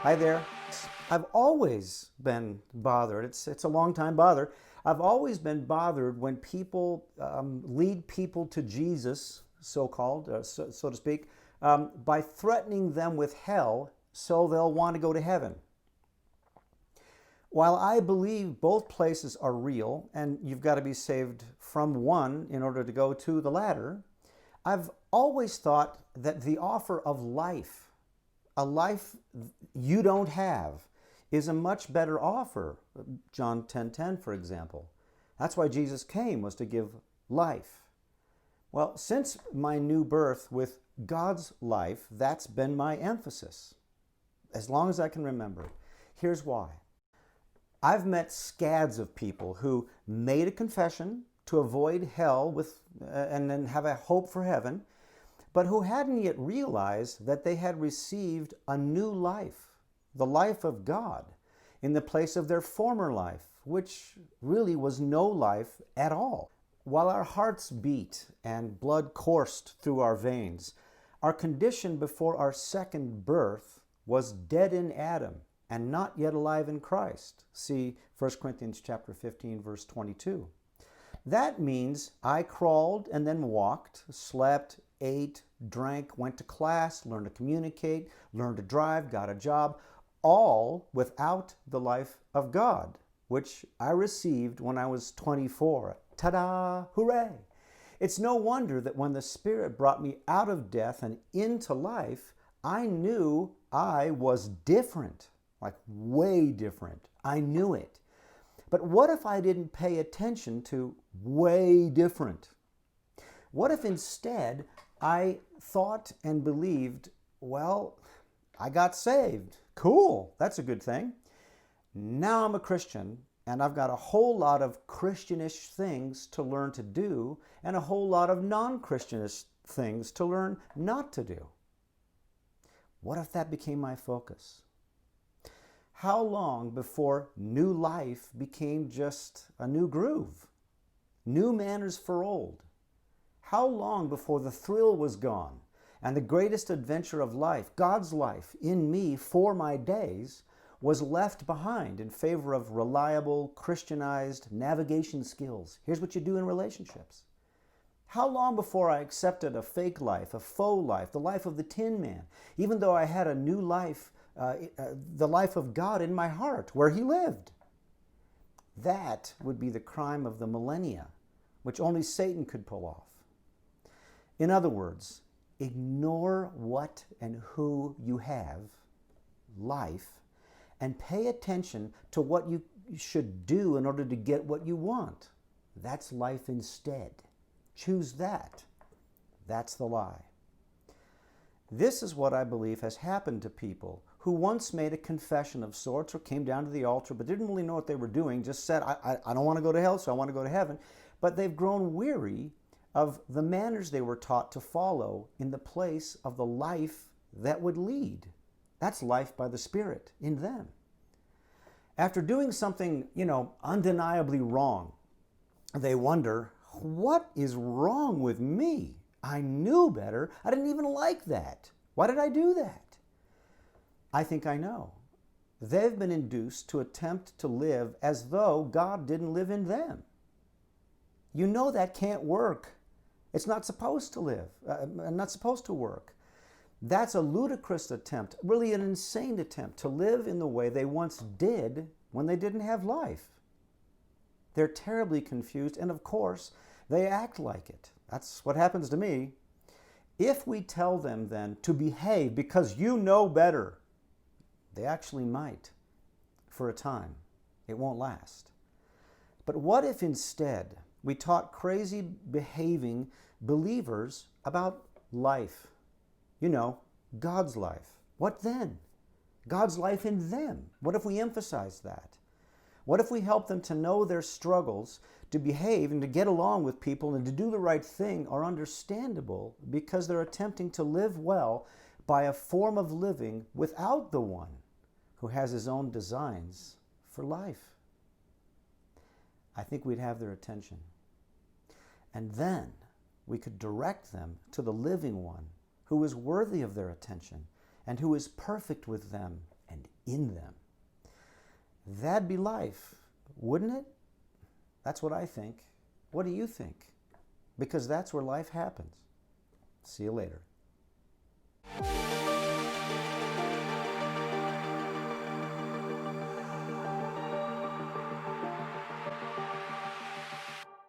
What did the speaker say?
Hi there. I've always been bothered. It's a long time bother. I've always been bothered when people lead people to Jesus, so-called, so to speak, by threatening them with hell so they'll want to go to heaven. While I believe both places are real and you've got to be saved from one in order to go to the latter, I've always thought that the offer of life, a life you don't have, is a much better offer. John 10:10, for example. That's why Jesus came, was to give life. Well, since my new birth with God's life, that's been my emphasis, as long as I can remember. Here's why. I've met scads of people who made a confession to avoid hell and then have a hope for heaven, but who hadn't yet realized that they had received a new life, the life of God, in the place of their former life, which really was no life at all. While our hearts beat and blood coursed through our veins, our condition before our second birth was dead in Adam and not yet alive in Christ. See 1 Corinthians chapter 15, verse 22. That means I crawled and then walked, slept, ate, drank, went to class, learned to communicate, learned to drive, got a job, all without the life of God, which I received when I was 24. Ta-da! Hooray! It's no wonder that when the Spirit brought me out of death and into life, I knew I was different, like way different. I knew it. But what if I didn't pay attention to way different? What if instead I thought and believed, well, I got saved. Cool, that's a good thing. Now I'm a Christian, and I've got a whole lot of Christianish things to learn to do, and a whole lot of non-Christianish things to learn not to do. What if that became my focus? How long before new life became just a new groove? New manners for old? How long before the thrill was gone and the greatest adventure of life, God's life in me for my days, was left behind in favor of reliable, Christianized navigation skills? Here's what you do in relationships. How long before I accepted a fake life, a faux life, the life of the Tin Man, even though I had a new life, the life of God in my heart, where He lived? That would be the crime of the millennia, which only Satan could pull off. In other words, ignore what and who you have, life, and pay attention to what you should do in order to get what you want. That's life instead. Choose that. That's the lie. This is what I believe has happened to people who once made a confession of sorts or came down to the altar but didn't really know what they were doing, just said, I don't want to go to hell, so I want to go to heaven. But they've grown weary of the manners they were taught to follow in the place of the life that would lead. That's life by the Spirit in them. After doing something, undeniably wrong, they wonder, what is wrong with me? I knew better. I didn't even like that. Why did I do that? I think I know. They've been induced to attempt to live as though God didn't live in them. You know that can't work. It's not supposed to live, not supposed to work. That's a ludicrous attempt, really an insane attempt to live in the way they once did when they didn't have life. They're terribly confused, and of course, they act like it. That's what happens to me. If we tell them then to behave because you know better, they actually might for a time. It won't last. But what if instead we taught crazy behaving believers about life? God's life. What then? God's life in them. What if we emphasize that? What if we help them to know their struggles, to behave and to get along with people and to do the right thing are understandable because they're attempting to live well by a form of living without the one who has his own designs for life? I think we'd have their attention. And then we could direct them to the living one who is worthy of their attention and who is perfect with them and in them. That'd be life, wouldn't it? That's what I think. What do you think? Because that's where life happens. See you later.